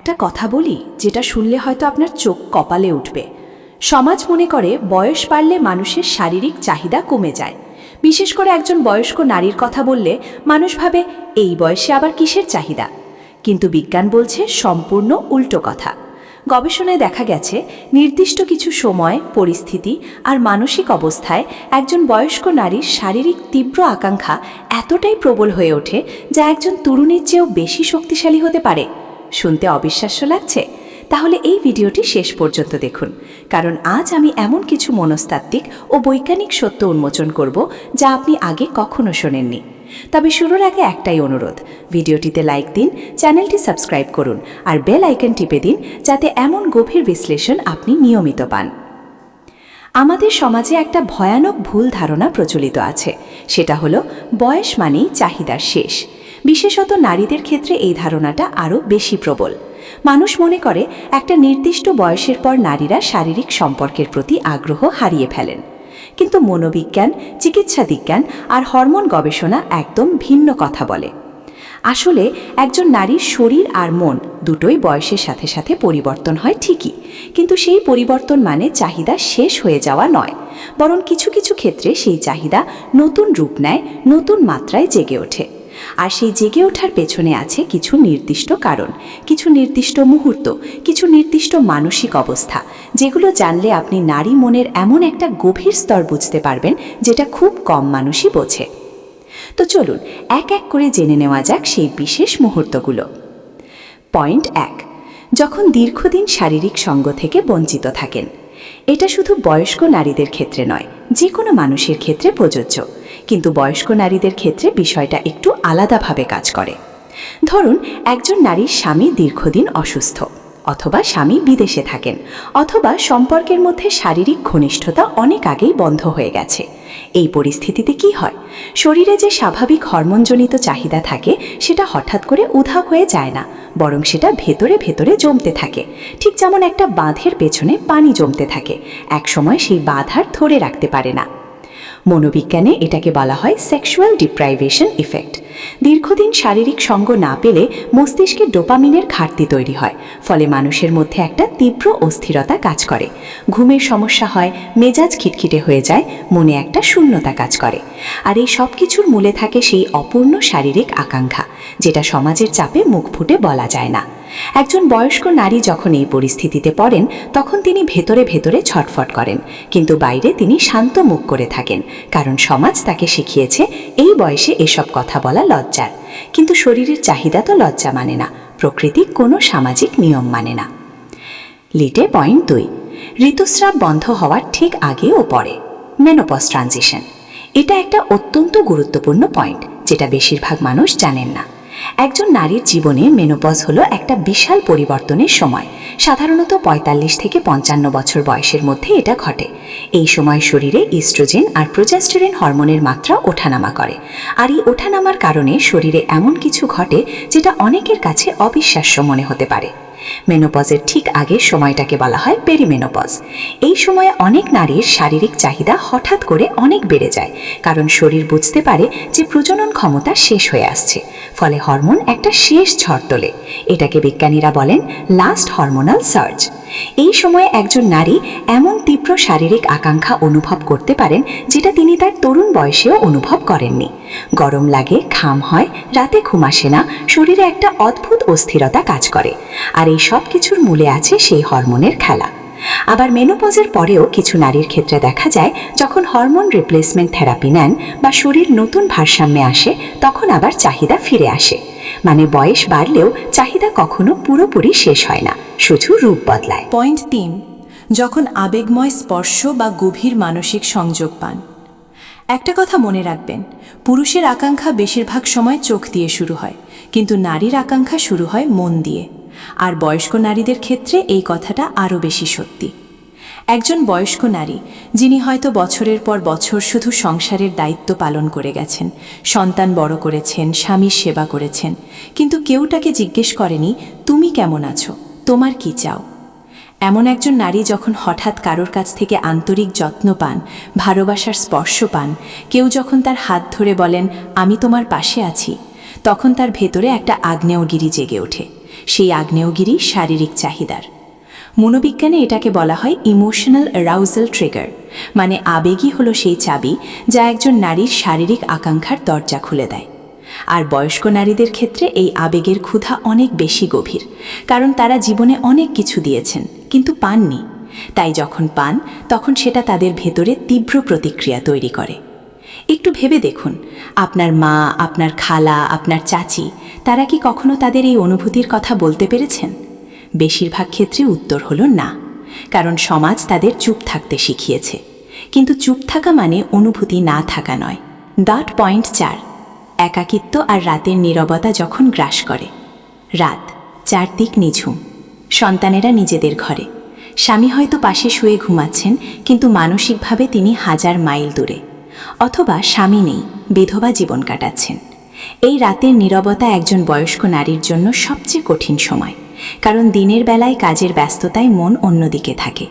একটা কথা বলি যেটা শুনলে হয়তো আপনার চোখ কপালে উঠবে। সমাজ মনে করে বয়স বাড়লে মানুষের শারীরিক চাহিদা কমে যায়। বিশেষ করে একজন বয়স্ক নারীর কথা বললে মানুষ ভাবে এই বয়সে আবার কিসের চাহিদা। কিন্তু বিজ্ঞান বলছে সম্পূর্ণ উল্টো কথা। গবেষণায় দেখা গেছে নির্দিষ্ট কিছু সময়, পরিস্থিতি আর মানসিক অবস্থায় একজন বয়স্ক নারীর শারীরিক তীব্র আকাঙ্ক্ষা এতটাই প্রবল হয়ে ওঠে যা একজন তরুণীর চেয়েও বেশি শক্তিশালী হতে পারে। শুনতে অবিশ্বাস্য লাগছে? তাহলে এই ভিডিওটি শেষ পর্যন্ত দেখুন, কারণ আজ আমি এমন কিছু মনস্তাত্ত্বিক ও বৈজ্ঞানিক সত্য উন্মোচন করব যা আপনি আগে কখনো শোনেননি। তবে শুরুর আগে একটাই অনুরোধ, ভিডিওটিতে লাইক দিন, চ্যানেলটি সাবস্ক্রাইব করুন আর বেল আইকন টিপে দিন যাতে এমন গভীর বিশ্লেষণ আপনি নিয়মিত পান। আমাদের সমাজে একটা ভয়ানক ভুল ধারণা প্রচলিত আছে, সেটা হলো বয়স মানেই চাহিদার শেষ। বিশেষত নারীদের ক্ষেত্রে এই ধারণাটা আরও বেশি প্রবল। মানুষ মনে করে একটা নির্দিষ্ট বয়সের পর নারীরা শারীরিক সম্পর্কের প্রতি আগ্রহ হারিয়ে ফেলেন। কিন্তু মনোবিজ্ঞান, চিকিৎসা বিজ্ঞান আর হরমোন গবেষণা একদম ভিন্ন কথা বলে। আসলে একজন নারীর শরীর আর মন দুটোই বয়সের সাথে সাথে পরিবর্তন হয় ঠিকই, কিন্তু সেই পরিবর্তন মানে চাহিদা শেষ হয়ে যাওয়া নয়, বরং কিছু কিছু ক্ষেত্রে সেই চাহিদা নতুন রূপ নেয়, নতুন মাত্রায় জেগে ওঠে। আর সেই জেগে ওঠার পেছনে আছে কিছু নির্দিষ্ট কারণ, কিছু নির্দিষ্ট মুহূর্ত, কিছু নির্দিষ্ট মানসিক অবস্থা, যেগুলো জানলে আপনি নারী মনের এমন একটা গভীর স্তর বুঝতে পারবেন যেটা খুব কম মানুষই বোঝে। তো চলুন এক এক করে জেনে নেওয়া যাক সেই বিশেষ মুহূর্তগুলো। পয়েন্ট 1, যখন দীর্ঘদিন শারীরিক সঙ্গ থেকে বঞ্চিত থাকেন। এটা শুধু বয়স্ক নারীদের ক্ষেত্রে নয়, যে কোনো মানুষের ক্ষেত্রে প্রযোজ্য, কিন্তু বয়স্ক নারীদের ক্ষেত্রে বিষয়টা একটু আলাদাভাবে কাজ করে। ধরুন একজন নারীর স্বামী দীর্ঘদিন অসুস্থ, অথবা স্বামী বিদেশে থাকেন, অথবা সম্পর্কের মধ্যে শারীরিক ঘনিষ্ঠতা অনেক আগেই বন্ধ হয়ে গেছে। এই পরিস্থিতিতে কি হয়? শরীরে যে স্বাভাবিক হরমোনজনিত চাহিদা থাকে সেটা হঠাৎ করে উধাও হয়ে যায় না, বরং সেটা ভেতরে ভেতরে জমতে থাকে। ঠিক যেমন একটা বাঁধের পেছনে পানি জমতে থাকে, একসময় সেই বাঁধ আর ধরে রাখতে পারে না। মনোবিজ্ঞানে এটাকে বলা হয় সেক্সুয়াল ডিপ্রাইভেশন ইফেক্ট। দীর্ঘদিন শারীরিক সঙ্গ না পেলে মস্তিষ্কে ডোপামিনের ঘাটতি তৈরি হয়, ফলে মানুষের মধ্যে একটা তীব্র অস্থিরতা কাজ করে। ঘুমের সমস্যা হয়, মেজাজ খিটখিটে হয়ে যায়, মনে একটা শূন্যতা কাজ করে। আর এই সব কিছুর মূলে থাকে সেই অপূর্ণ শারীরিক আকাঙ্ক্ষা, যেটা সমাজের চাপে মুখ ফুটে বলা যায় না। একজন বয়স্ক নারী যখন এই পরিস্থিতিতে পড়েন তখন তিনি ভেতরে ভেতরে ছটফট করেন, কিন্তু বাইরে তিনি শান্ত মুখ করে থাকেন, কারণ সমাজ তাকে শিখিয়েছে এই বয়সে এসব কথা বলা লজ্জার। কিন্তু শরীরের চাহিদা তো লজ্জা মানে না, প্রকৃতি কোনো সামাজিক নিয়ম মানে না। লিটে পয়েন্ট 2, ঋতুস্রাব বন্ধ হওয়ার ঠিক আগে ও পরে, মেনোপজ ট্রানজিশন। এটা একটা অত্যন্ত গুরুত্বপূর্ণ পয়েন্ট, যেটা বেশিরভাগ মানুষ জানেন না। একজন নারীর জীবনে মেনোপজ হলো একটা বিশাল পরিবর্তনের সময়। সাধারণত 45 থেকে 55 বছর বয়সের মধ্যে এটা ঘটে। এই সময় শরীরে ইস্ট্রোজেন আর প্রোজেস্টেরন হরমোনের মাত্রা ওঠানামা করে, আর এই ওঠানামার কারণে শরীরে এমন কিছু ঘটে যেটা অনেকের কাছে অবিশ্বাস্য মনে হতে পারে। মেনোপজের ঠিক আগের সময়টাকে বলা হয় পেরিমেনোপজ। এই সময়ে অনেক নারীর শারীরিক চাহিদা হঠাৎ করে অনেক বেড়ে যায়, কারণ শরীর বুঝতে পারে যে প্রজনন ক্ষমতা শেষ হয়ে আসছে, ফলে হরমোন একটা শেষ ঝড় তোলে। এটাকে বিজ্ঞানীরা বলেন লাস্ট হরমোনাল সার্জ। এই সময়ে একজন নারী এমন তীব্র শারীরিক আকাঙ্ক্ষা অনুভব করতে পারেন যেটা তিনি তার তরুণ বয়সেও অনুভব করেননি। গরম লাগে, ঘাম হয়, রাতে ঘুম আসে না, শরীরে একটা অদ্ভুত অস্থিরতা কাজ করে। আর এই সব কিছুর মূলে আছে সেই হরমোনের খেলা। আবার মেনোপজের পরেও কিছু নারীর ক্ষেত্রে দেখা যায় যখন হরমোন রিপ্লেসমেন্ট থেরাপি নেন বা শরীর নতুন ভারসাম্যে আসে, তখন আবার চাহিদা ফিরে আসে। মানে বয়স বাড়লেও চাহিদা কখনো পুরোপুরি শেষ হয় না, শুধু রূপ বদলায়। পয়েন্ট 3, যখন আবেগময় স্পর্শ বা গভীর মানসিক সংযোগ পান। একটা কথা মনে রাখবেন, পুরুষের আকাঙ্ক্ষা বেশিরভাগ সময় চোখ দিয়ে শুরু হয়, কিন্তু নারীর আকাঙ্ক্ষা শুরু হয় মন দিয়ে। আর বয়স্ক নারীদের ক্ষেত্রে এই কথাটা আরও বেশি সত্যি। একজন বয়স্ক নারী যিনি হয়তো বছরের পর বছর শুধু সংসারের দায়িত্ব পালন করে গেছেন, সন্তান বড় করেছেন, স্বামীর সেবা করেছেন, কিন্তু কেউ তাকে জিজ্ঞেস করেনি তুমি কেমন আছো, তোমার কি চাও। এমন একজন নারী যখন হঠাৎ কারোর কাছ থেকে আন্তরিক যত্ন পান, ভালোবাসার স্পর্শ পান, কেউ যখন তার হাত ধরে বলেন আমি তোমার পাশে আছি, তখন তার ভেতরে একটা আগ্নেয়গিরি জেগে ওঠে। সেই আগ্নেয়গিরি শারীরিক চাহিদার। মনোবিজ্ঞানে এটাকে বলা হয় ইমোশনাল অ্যারাউজাল ট্রিগার, মানে আবেগই হলো সেই চাবি যা একজন নারীর শারীরিক আকাঙ্ক্ষার দরজা খুলে দেয়। আর বয়স্ক নারীদের ক্ষেত্রে এই আবেগের ক্ষুধা অনেক বেশি গভীর, কারণ তারা জীবনে অনেক কিছু দিয়েছেন কিন্তু পাননি। তাই যখন পান তখন সেটা তাদের ভেতরে তীব্র প্রতিক্রিয়া তৈরি করে। একটু ভেবে দেখুন, আপনার মা, আপনার খালা, আপনার চাচি, তারা কি কখনো তাদের এই অনুভূতির কথা বলতে পেরেছেন? বেশিরভাগ ক্ষেত্রে উত্তর হলো না, কারণ সমাজ তাদের চুপ থাকতে শিখিয়েছে। কিন্তু চুপ থাকা মানে অনুভূতি না থাকা নয়। .4 একাকিত্ব আর রাতের নীরবতা যখন গ্রাস করে। রাত, চারদিক নিঝুম, সন্তানেরা নিজেদের ঘরে, স্বামী হয়তো পাশে শুয়ে ঘুমাচ্ছেন, কিন্তু মানসিকভাবে তিনি হাজার মাইল দূরে। অথবা স্বামী নেই, বিধবা জীবন কাটাচ্ছেন। এই রাতের নীরবতা একজন বয়স্ক নারীর জন্য সবচেয়ে কঠিন সময়, কারণ দিনের বেলায় কাজের ব্যস্ততায় মন অন্যদিকে থাকে,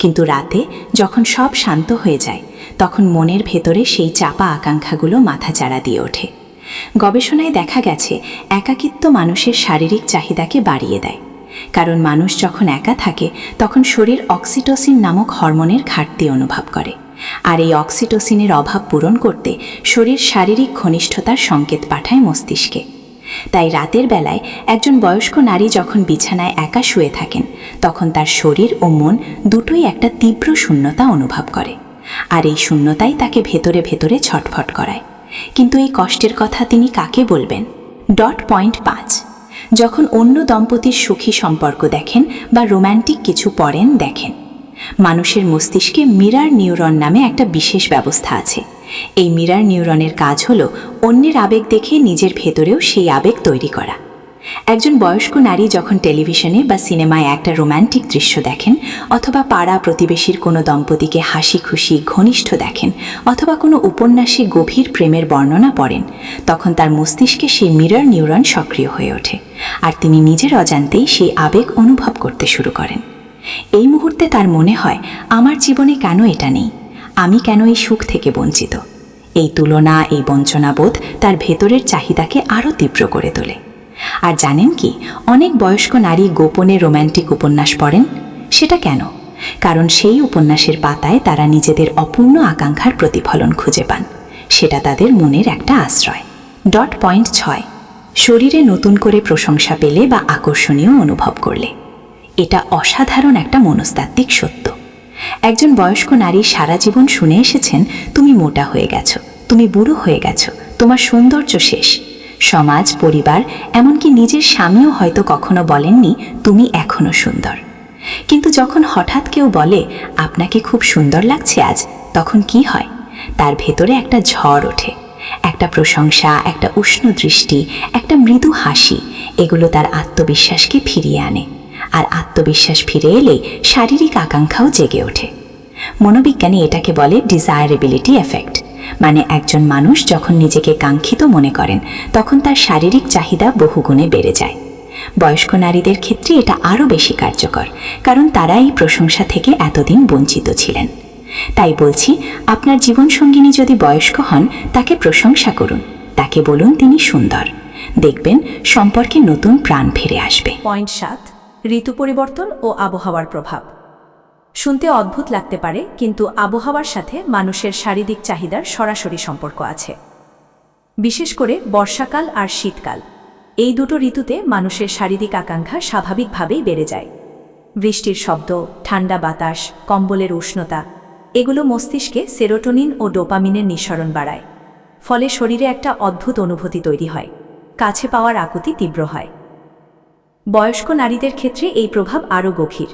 কিন্তু রাতে যখন সব শান্ত হয়ে যায় তখন মনের ভেতরে সেই চাপা আকাঙ্ক্ষাগুলো মাথাচাড়া দিয়ে ওঠে। গবেষণায় দেখা গেছে একাকিত্ব মানুষের শারীরিক চাহিদাকে বাড়িয়ে দেয়, কারণ মানুষ যখন একা থাকে তখন শরীর অক্সিটোসিন নামক হরমোনের ঘাটতি অনুভব করে, আর এই অক্সিটোসিনের অভাব পূরণ করতে শরীর শারীরিক ঘনিষ্ঠতার সংকেত পাঠায় মস্তিষ্কে। তাই রাতের বেলায় একজন বয়স্ক নারী যখন বিছানায় একা শুয়ে থাকেন তখন তার শরীর ও মন দুটোই একটা তীব্র শূন্যতা অনুভব করে, আর এই শূন্যতাই তাকে ভেতরে ভেতরে ছটফট করায়। কিন্তু এই কষ্টের কথা তিনি কাকে বলবেন? .5 যখন অন্য দম্পতির সুখী সম্পর্ক দেখেন বা রোম্যান্টিক কিছু পড়েন দেখেন। মানুষের মস্তিষ্কে মিরর নিউরন নামে একটা বিশেষ ব্যবস্থা আছে। এই মিরর নিউরনের কাজ হলো অন্যের আবেগ দেখে নিজের ভেতরেও সেই আবেগ তৈরি করা। একজন বয়স্ক নারী যখন টেলিভিশনে বা সিনেমায় একটা রোম্যান্টিক দৃশ্য দেখেন, অথবা পাড়া প্রতিবেশীর কোনো দম্পতিকে হাসি খুশি ঘনিষ্ঠ দেখেন, অথবা কোনো উপন্যাসে গভীর প্রেমের বর্ণনা পড়েন, তখন তার মস্তিষ্কে সেই মিরর নিউরন সক্রিয় হয়ে ওঠে, আর তিনি নিজের অজান্তেই সেই আবেগ অনুভব করতে শুরু করেন। এই মুহূর্তে তার মনে হয়, আমার জীবনে কেন এটা নেই? আমি কেন এই সুখ থেকে বঞ্চিত? এই তুলনা, এই বঞ্চনাবোধ তার ভেতরের চাহিদাকে আরও তীব্র করে তোলে। আর জানেন কি, অনেক বয়স্ক নারী গোপনে রোম্যান্টিক উপন্যাস পড়েন। সেটা কেন? কারণ সেই উপন্যাসের পাতায় তারা নিজেদের অপূর্ণ আকাঙ্ক্ষার প্রতিফলন খুঁজে পান। সেটা তাদের মনের একটা আশ্রয়। .6 শরীরে নতুন করে প্রশংসা পেলে বা আকর্ষণীয় অনুভব করলে। এটা অসাধারণ একটা মনস্তাত্ত্বিক সত্য। একজন বয়স্ক নারী সারা জীবন শুনে এসেছেন, তুমি মোটা হয়ে গেছো, তুমি বুড়ো হয়ে গেছো, তোমার সৌন্দর্য শেষ। সমাজ, পরিবার, এমনকি নিজের স্বামীও হয়তো কখনো বলেননি তুমি এখনো সুন্দর। কিন্তু যখন হঠাৎ কেউ বলে আপনাকে খুব সুন্দর লাগছে আজ, তখন কি হয়? তার ভেতরে একটা ঝড় ওঠে, একটা প্রশংসা, একটা উষ্ণ দৃষ্টি, একটা মৃদু হাসি। এগুলো তার আত্মবিশ্বাসকে ফিরিয়ে আনে, আর আত্মবিশ্বাস ফিরে এলেই শারীরিক আকাঙ্ক্ষাও জেগে ওঠে। মনোবিজ্ঞানী এটাকে বলে ডিজায়ারেবিলিটি এফেক্ট, মানে একজন মানুষ যখন নিজেকে কাঙ্ক্ষিত মনে করেন তখন তার শারীরিক চাহিদা বহুগুণে বেড়ে যায়। বয়স্ক নারীদের ক্ষেত্রে এটা আরও বেশি কার্যকর, কারণ তারা এই প্রশংসা থেকে এতদিন বঞ্চিত ছিলেন। তাই বলছি, আপনার জীবনসঙ্গিনী যদি বয়স্ক হন, তাকে প্রশংসা করুন, তাকে বলুন তিনি সুন্দর। দেখবেন সম্পর্কে নতুন প্রাণ ফিরে আসবে। .7 ঋতু পরিবর্তন ও আবহাওয়ার প্রভাব। শুনতে অদ্ভুত লাগতে পারে, কিন্তু আবহাওয়ার সাথে মানুষের শারীরিক চাহিদার সরাসরি সম্পর্ক আছে। বিশেষ করে বর্ষাকাল আর শীতকাল, এই দুটো ঋতুতে মানুষের শারীরিক আকাঙ্ক্ষা স্বাভাবিকভাবেই বেড়ে যায়। বৃষ্টির শব্দ, ঠান্ডা বাতাস, কম্বলের উষ্ণতা, এগুলো মস্তিষ্কে সেরোটোনিন ও ডোপামিনের নিঃসরণ বাড়ায়। ফলে শরীরে একটা অদ্ভুত অনুভূতি তৈরি হয়, কাছে পাওয়ার আকুতি তীব্র হয়। বয়স্ক নারীদের ক্ষেত্রে এই প্রভাব আরও গভীর,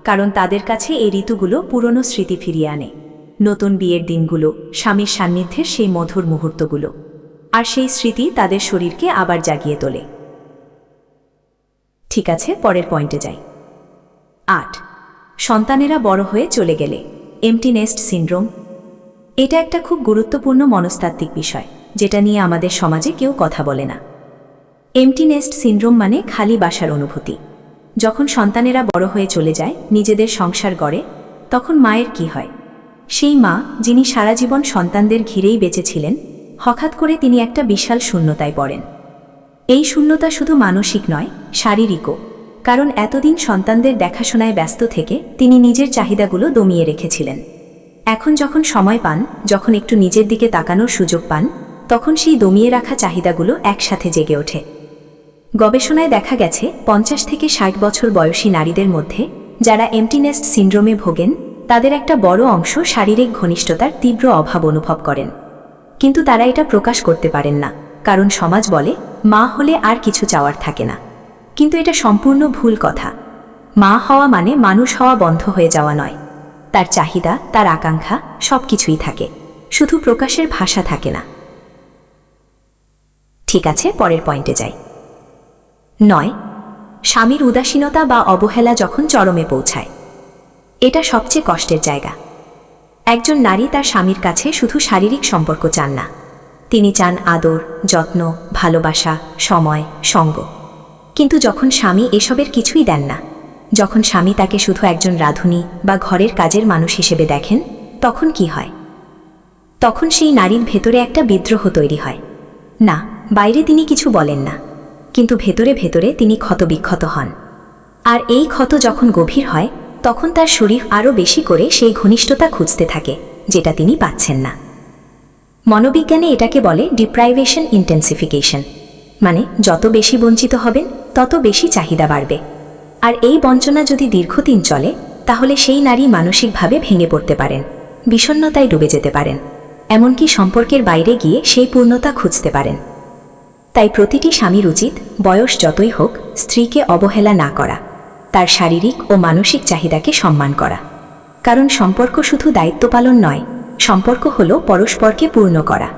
কারণ তাদের কাছে এই ঋতুগুলো পুরনো স্মৃতি ফিরিয়ে আনে। নতুন বিয়ের দিনগুলো, স্বামীর সান্নিধ্যের সেই মধুর মুহূর্তগুলো, আর সেই স্মৃতি তাদের শরীরকে আবার জাগিয়ে তোলে। ঠিক আছে, পরের পয়েন্টে যাই। 8 সন্তানেরা বড় হয়ে চলে গেলে এমটি নেস্ট সিনড্রোম। এটা একটা খুব গুরুত্বপূর্ণ মনস্তাত্ত্বিক বিষয়, যেটা নিয়ে আমাদের সমাজে কেউ কথা বলে না। এমটি নেস্ট সিনড্রোম মানে খালি বাসার অনুভূতি। যখন সন্তানেরা বড় হয়ে চলে যায়, নিজেদের সংসার গড়ে, তখন মায়ের কি হয়? সেই মা, যিনি সারা জীবন সন্তানদের ঘিরেই বেঁচেছিলেন, হঠাৎ করে তিনি একটা বিশাল শূন্যতায় পড়েন। এই শূন্যতা শুধু মানসিক নয়, শারীরিকও। কারণ এতদিন সন্তানদের দেখাশোনায় ব্যস্ত থেকে তিনি নিজের চাহিদাগুলো দমিয়ে রেখেছিলেন। এখন যখন সময় পান, যখন একটু নিজের দিকে তাকানোর সুযোগ পান, তখন সেই দমিয়ে রাখা চাহিদাগুলো একসাথে জেগে ওঠে। গবেষণায় দেখা গেছে 50 থেকে 60 বছর বয়সী নারীদের মধ্যে যারা এমটিনেস্ট সিন্ড্রোমে ভোগেন, তাদের একটা বড় অংশ শারীরিক ঘনিষ্ঠতার তীব্র অভাব অনুভব করেন। কিন্তু তারা এটা প্রকাশ করতে পারেন না, কারণ সমাজ বলে মা হলে আর কিছু চাওয়ার থাকে না। কিন্তু এটা সম্পূর্ণ ভুল কথা। মা হওয়া মানে মানুষ হওয়া বন্ধ হয়ে যাওয়া নয়। তার চাহিদা, তার আকাঙ্ক্ষা সবকিছুই থাকে, শুধু প্রকাশের ভাষা থাকে না। ঠিক আছে, পরের পয়েন্টে যাই। 9, স্বামীর উদাসীনতা বা অবহেলা যখন চরমে পৌঁছায়। এটা সবচেয়ে কষ্টের জায়গা। একজন নারী তার স্বামীর কাছে শুধু শারীরিক সম্পর্ক চান না, তিনি চান আদর, যত্ন, ভালোবাসা, সময়, সঙ্গ। কিন্তু যখন স্বামী এসবের কিছুই দেন না, যখন স্বামী তাকে শুধু একজন রাঁধুনি বা ঘরের কাজের মানুষ হিসেবে দেখেন, তখন কি হয়? তখন সেই নারীর ভেতরে একটা বিদ্রোহ তৈরি হয়। না, বাইরে তিনি কিছু বলেন না, কিন্তু ভেতরে ভেতরে তিনি ক্ষতবিক্ষত হন। আর এই ক্ষত যখন গভীর হয়, তখন তার শরীর আরও বেশি করে সেই ঘনিষ্ঠতা খুঁজতে থাকে, যেটা তিনি পাচ্ছেন না। মনোবিজ্ঞানে এটাকে বলে ডিপ্রাইভেশন ইন্টেন্সিফিকেশন। মানে যত বেশি বঞ্চিত হবেন, তত বেশি চাহিদা বাড়বে। আর এই বঞ্চনা যদি দীর্ঘদিন চলে, তাহলে সেই নারী মানসিকভাবে ভেঙে পড়তে পারেন, বিষণ্ণতায় ডুবে যেতে পারেন, এমনকি সম্পর্কের বাইরে গিয়ে সেই পূর্ণতা খুঁজতে পারেন। তাই প্রতিটি স্বামীর উচিত, বয়স যতই হোক, স্ত্রীকে অবহেলা না করা, তার শারীরিক ও মানসিক চাহিদাকে সম্মান করা। কারণ সম্পর্ক শুধু দায়িত্ব পালন নয়, সম্পর্ক হলো পরস্পরকে পূর্ণ করা।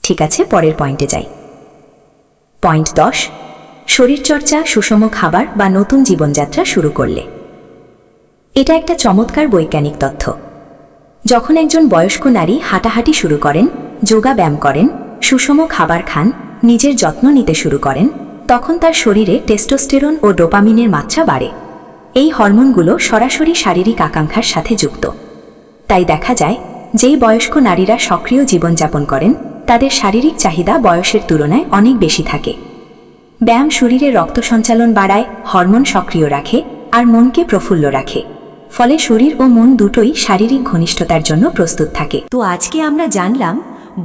ঠিক আছে, পরের পয়েন্টে যাই। পয়েন্ট 10, শরীরচর্চা, সুষম খাবার বা নতুন জীবনযাত্রা শুরু করলে। এটা একটা চমৎকার বৈজ্ঞানিক তথ্য। যখন একজন বয়স্ক নারী হাঁটাহাঁটি শুরু করেন, যোগা ব্যায়াম করেন, সুষম খাবার খান, নিজের যত্ন নিতে শুরু করেন, তখন তার শরীরে টেস্টোস্টেরন ও ডোপামিনের মাত্রা বাড়ে। এই হরমোনগুলো সরাসরি শারীরিক আকাঙ্ক্ষার সাথে যুক্ত। তাই দেখা যায়, যেই বয়স্ক নারীরা সক্রিয় জীবনযাপন করেন, তাদের শারীরিক চাহিদা বয়সের তুলনায় অনেক বেশি থাকে। ব্যায়াম শরীরে রক্ত সঞ্চালন বাড়ায়, হরমোন সক্রিয় রাখে আর মনকে প্রফুল্ল রাখে। ফলে শরীর ও মন দুটোই শারীরিক ঘনিষ্ঠতার জন্য প্রস্তুত থাকে। তো আজকে আমরা জানলাম,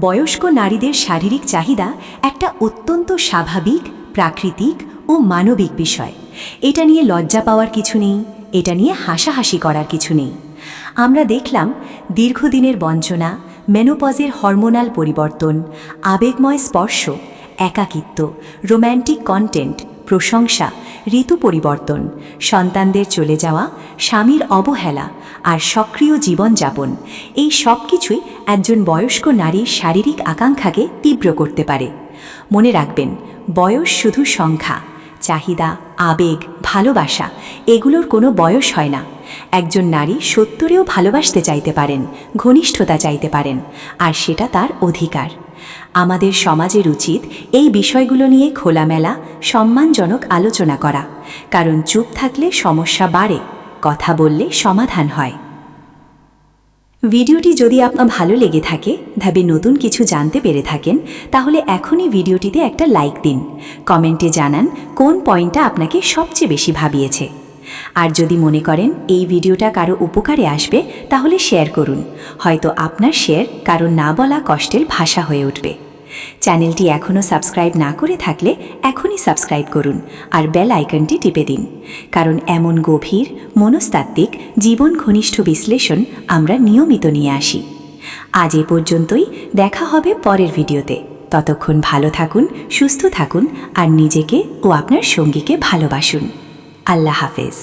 বয়স্ক নারীদের শারীরিক চাহিদা একটা অত্যন্ত স্বাভাবিক, প্রাকৃতিক ও মানবিক বিষয়। এটা নিয়ে লজ্জা পাওয়ার কিছু নেই, এটা নিয়ে হাসাহাসি করার কিছু নেই। আমরা দেখলাম দীর্ঘদিনের বঞ্চনা, মেনোপজের হরমোনাল পরিবর্তন, আবেগময় স্পর্শ, একাকিত্ব, রোম্যান্টিক কন্টেন্ট, প্রশংসা, ঋতু পরিবর্তন, সন্তানদের চলে যাওয়া, স্বামীর অবহেলা আর সক্রিয় জীবনযাপন, এই সব কিছুই একজন বয়স্ক নারীর শারীরিক আকাঙ্ক্ষাকে তীব্র করতে পারে। মনে রাখবেন, বয়স শুধু সংখ্যা। চাহিদা, আবেগ, ভালোবাসা এগুলোর কোনো বয়স হয় না। একজন নারী 70-এও ভালোবাসতে চাইতে পারেন, ঘনিষ্ঠতা চাইতে পারেন, আর সেটা তার অধিকার। আমাদের সমাজের উচিত এই বিষয়গুলো নিয়ে খোলামেলা, সম্মানজনক আলোচনা করা। কারণ চুপ থাকলে সমস্যা বাড়ে, কথা বললে সমাধান হয়। ভিডিওটি যদি আপনার ভালো লেগে থাকে, ভাবে নতুন কিছু জানতে পেরে থাকেন, তাহলে এখনই ভিডিওটিতে একটা লাইক দিন। কমেন্টে জানান কোন পয়েন্টটা আপনাকে সবচেয়ে বেশি ভাবিয়েছে। আর যদি মনে করেন এই ভিডিওটা কারো উপকারে আসবে, তাহলে শেয়ার করুন। হয়তো আপনার শেয়ার কারো না বলা কষ্টের ভাষা হয়ে উঠবে। চ্যানেলটি এখনও সাবস্ক্রাইব না করে থাকলে এখনই সাবস্ক্রাইব করুন আর বেল আইকনটি টিপে দিন। কারণ এমন গভীর, মনস্তাত্ত্বিক, জীবন ঘনিষ্ঠ বিশ্লেষণ আমরা নিয়মিত নিয়ে আসি। আজ এ পর্যন্তই, দেখা হবে পরের ভিডিওতে। ততক্ষণ ভালো থাকুন, সুস্থ থাকুন আর নিজেকে ও আপনার সঙ্গীকে ভালোবাসুন। আল্লাহ হাফেজ।